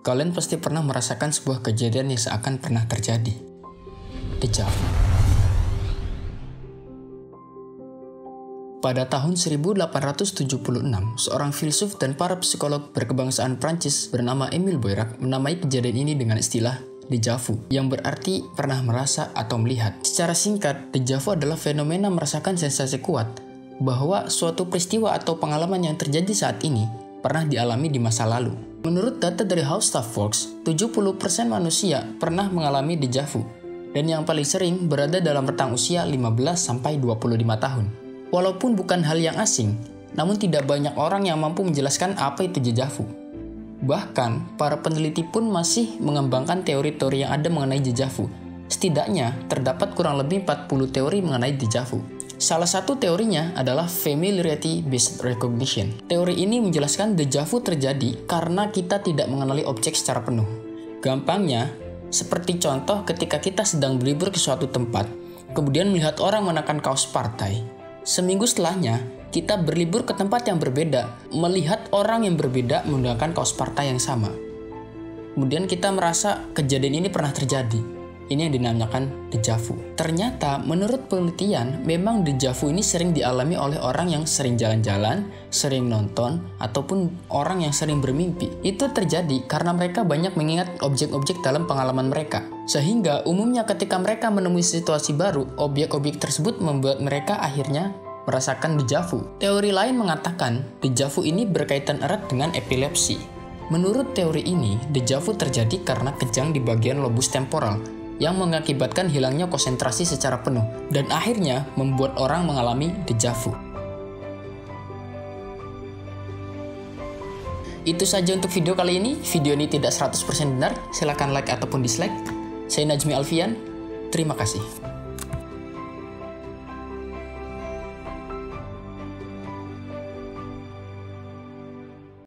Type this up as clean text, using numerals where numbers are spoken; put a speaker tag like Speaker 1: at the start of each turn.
Speaker 1: Kalian pasti pernah merasakan sebuah kejadian yang seakan pernah terjadi. Deja vu. Pada tahun 1876, seorang filsuf dan para psikolog berkebangsaan Prancis bernama Émile Boirac menamai kejadian ini dengan istilah deja vu, yang berarti pernah merasa atau melihat. Secara singkat, deja vu adalah fenomena merasakan sensasi kuat bahwa suatu peristiwa atau pengalaman yang terjadi saat ini pernah dialami di masa lalu. Menurut data dari How Stuff Works, 70% manusia pernah mengalami deja vu, dan yang paling sering berada dalam rentang usia 15-25 tahun. Walaupun bukan hal yang asing, namun tidak banyak orang yang mampu menjelaskan apa itu deja vu. Bahkan, para peneliti pun masih mengembangkan teori-teori yang ada mengenai deja vu. Setidaknya, terdapat kurang lebih 40 teori mengenai deja vu. Salah satu teorinya adalah familiarity-based recognition. Teori ini menjelaskan deja vu terjadi karena kita tidak mengenali objek secara penuh. Gampangnya, seperti contoh ketika kita sedang berlibur ke suatu tempat, kemudian melihat orang mengenakan kaos partai. Seminggu setelahnya, kita berlibur ke tempat yang berbeda, melihat orang yang berbeda menggunakan kaos partai yang sama. Kemudian kita merasa kejadian ini pernah terjadi. Ini yang dinamakan deja vu. Ternyata, menurut penelitian, memang deja vu ini sering dialami oleh orang yang sering jalan-jalan, sering nonton, ataupun orang yang sering bermimpi. Itu terjadi karena mereka banyak mengingat objek-objek dalam pengalaman mereka. Sehingga, umumnya ketika mereka menemui situasi baru, objek-objek tersebut membuat mereka akhirnya merasakan deja vu. Teori lain mengatakan, deja vu ini berkaitan erat dengan epilepsi. Menurut teori ini, deja vu terjadi karena kejang di bagian lobus temporal, yang mengakibatkan hilangnya konsentrasi secara penuh, dan akhirnya membuat orang mengalami deja vu. Itu saja untuk video kali ini. Video ini tidak 100% benar, silakan like ataupun dislike. Saya Najmi Alfian, terima kasih.